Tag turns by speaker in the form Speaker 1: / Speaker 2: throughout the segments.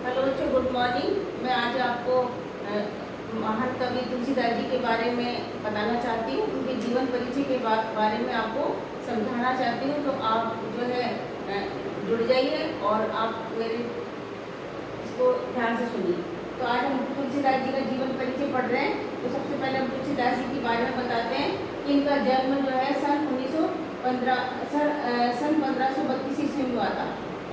Speaker 1: Hello बच्चों, good morning. मैं आज आपको महान कवि तुलसीदास जी के बारे में बताना चाहती हूँ। उनके जीवन परिचय के बारे में आपको समझाना चाहती हूँ। तो आप जो है जुड़ जाइए और आप मेरे इसको ध्यान से सुनिए। तो आज हम तुलसीदास जी का जीवन परिचय पढ़ रहे हैं। तो सबसे पहले हम तुलसीदास जी के बारे में बताते हैं कि इनका जन्म जो है सन 1532 ईस्वी में हुआ था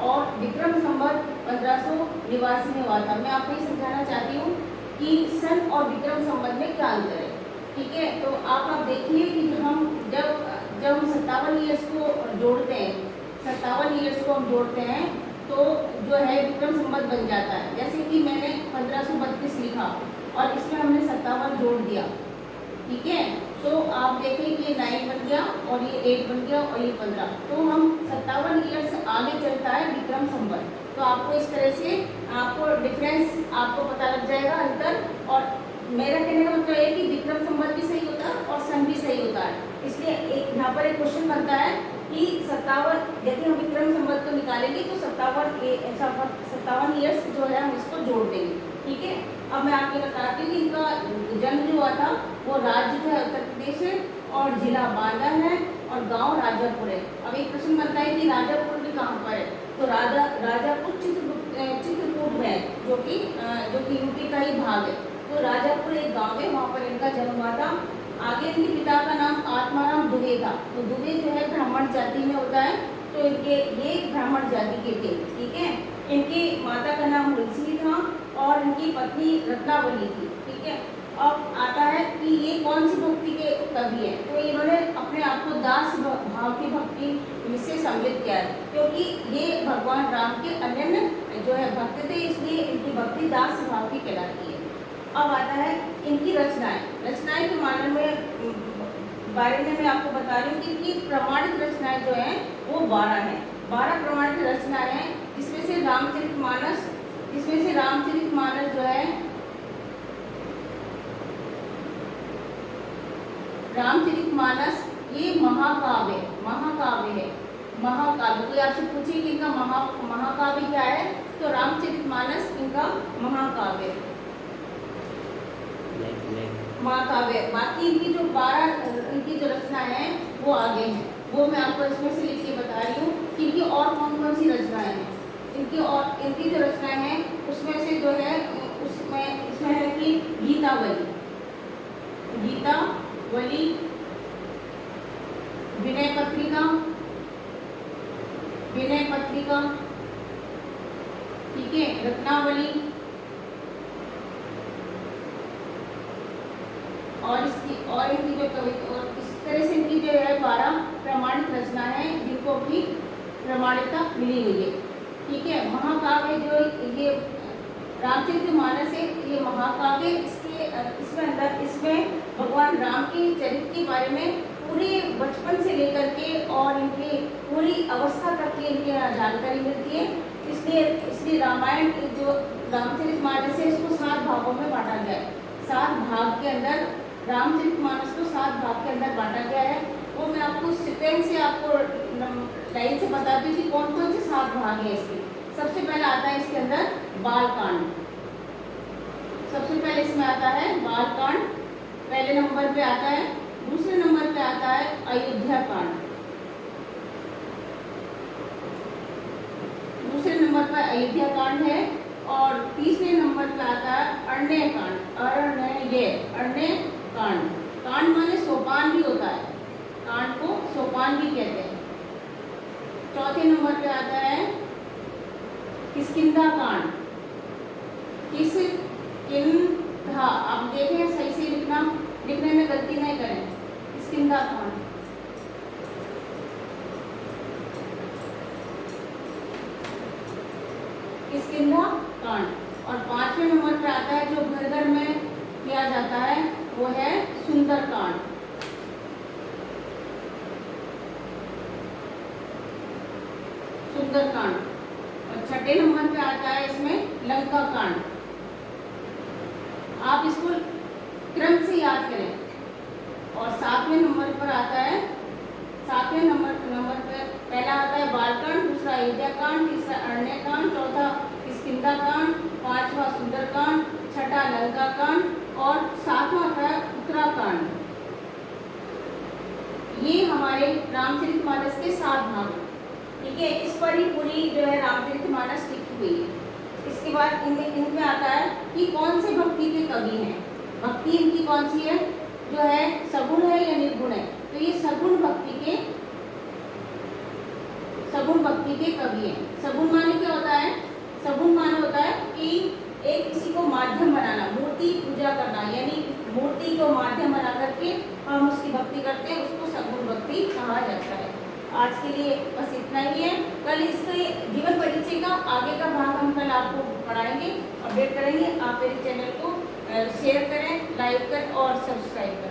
Speaker 1: और विक्रम संवत 1589 में हुआ था। मैं आपको ये समझाना चाहती हूँ कि सन और विक्रम संवत में क्या अंतर है। ठीक है, तो आप देखिए कि हम जब हम 57 ईयर्स को जोड़ते हैं, 57 ईयर्स को हम जोड़ते हैं तो जो है विक्रम संवत बन जाता है। जैसे कि मैंने 1532 लिखा और इसमें हमने 57 जोड़ दिया। ठीक है, तो आप देखें कि ये 9 बन गया और ये 8 बन गया और ये 15, तो हम 57 ईयर्स आगे चलता है विक्रम संवत। तो आपको इस तरह से आपको डिफरेंस आपको पता लग जाएगा, अंतर। और मेरा कहने का मतलब है कि विक्रम संवत भी सही होता है और सन भी सही होता है। इसलिए एक यहाँ पर एक क्वेश्चन बनता है कि 57, यदि हम विक्रम संवत को निकालेंगे तो 57 ईयर्स जो है हम इसको जोड़ देंगे। ठीक है, अब मैं आपको बताती हूँ कि इनका जन्म जो हुआ था वो राज्य जो है उत्तर प्रदेश है और जिला बांदा है और गांव राजापुर है। अब एक प्रश्न बनता है कि राजापुर भी कहाँ पर है। तो राजापुर चित्रकूट में है, जो कि यूपी का ही भाग है। तो राजापुर एक गांव है, वहाँ पर इनका जन्म हुआ था। आगे इनके पिता का नाम आत्माराम दुबे था। तो दुबे जो है ब्राह्मण जाति में होता है, तो ये ब्राह्मण जाति के थे। ठीक है, इनकी माता का नाम तुलसी था और इनकी पत्नी रत्नावली थी। ठीक है, अब आता है कि ये कौन सी भक्ति के कवि है। तो इन्होंने अपने आप को दास भाव की भक्ति से सम्मिलित किया है, क्योंकि ये भगवान राम के अनन्य जो है भक्त थे, इसलिए इनकी भक्ति दास भाव की कहलाती है। अब आता है इनकी रचनाएं के बारे में मैं आपको बता रही हूँ कि इनकी प्रमाणित रचनाएं जो हैं वो 12 हैं। 12 प्रमाणित रचनाएं हैं, जिसमें से रामचरितमानस जो है रामचरितमानस ये महाकाव्य है। महाकाव्य, कोई आपसे पूछे कि इनका महाकाव्य क्या है, तो रामचरितमानस इनका महाकाव्य बाकी इनकी जो 12 इनकी जो रचनाएं हैं वो आगे हैं। वो मैं आपको इसमें से लिख के बता रही हूँ कि इनकी और कौन कौन सी रचनाएं हैं। इनकी जो रचनाएं हैं उसमें से जो है इसमें है कि गीतावली, विनय पत्रिका, ठीक है, रत्नावली और इनकी जो कविता, और इस तरह से इनकी जो है 12 प्रमाणित रचना है जिनको भी प्रमाणिकता मिली हुई है। ठीक है, महाकाव्य जो ये रामचरितमानस है, ये महाकाव्य, इसमें भगवान राम के चरित्र के बारे में पूरे बचपन से लेकर के और इनकी पूरी अवस्था तक की इनकी जानकारी मिलती है। इसलिए रामायण जो रामचरितमानस है इसको 7 भागों में बांटा गया है। 7 भाग के अंदर रामचरितमानस को 7 भाग के अंदर बांटा गया है। वो मैं आपको सीक्वेंस से आपको लाइन से बताती हूँ कि कौन कौन से 7 भाग हैं इसके। सबसे पहले आता है इसके अंदर बालकांड। सबसे पहले इसमें आता है बालकांड, पहले नंबर पे आता है। दूसरे नंबर पे आता है अयोध्या कांड, दूसरे नंबर पर अयोध्या कांड है। और तीसरे नंबर पे आता है अरण्य कांड। कांड माने सोपान भी होता है, कांड को सोपान भी कहते हैं। चौथे नंबर पे आता है किष्किंधा कांड। किष्किंधा, आप देखें सही से लिखने में गलती नहीं करें। किष्किंधा कांड। किष्किंधा कांड। और 5वें नंबर पे आता है जो घर घर में किया जाता है, वो है सुंदरकांड। और 6ठे नंबर पे आता है इसमें लंका कांड। आप इसको क्रम से याद करें। और 7वें नंबर पर आता है, 7वें नंबर पर पहला आता है बालकांड, दूसरा अयोध्या कांड, तीसरा अरण्य कांड, चौथा किष्किंधा कांड, छठा लंका कांड और सातवां आता है उत्तराखंड। ये हमारे रामचरितमानस के 7 भाग, ठीक है। इस पर ही पूरी जो है रामचरितमानस लिखी हुई है। इसके बाद इनमें आता है कि कौन से भक्ति के कवि हैं। भक्ति इनकी कौन सी है, जो है सगुण है या निर्गुण है, तो ये सगुण भक्ति के कवि हैं। सगुण माने क्या होता है, सगुण माने होता है कि एक किसी को माध्यम बनाना, मूर्ति पूजा करना, यानी मूर्ति को माध्यम बना करके हम उसकी भक्ति करते हैं, उसको सगुण भक्ति कहा जाता है। आज के लिए बस इतना ही है। कल इसके जीवन परिचय का आगे का भाग हम कल आपको पढ़ाएंगे, अपडेट करेंगे। आप मेरे चैनल को शेयर करें, लाइक करें और सब्सक्राइब करें।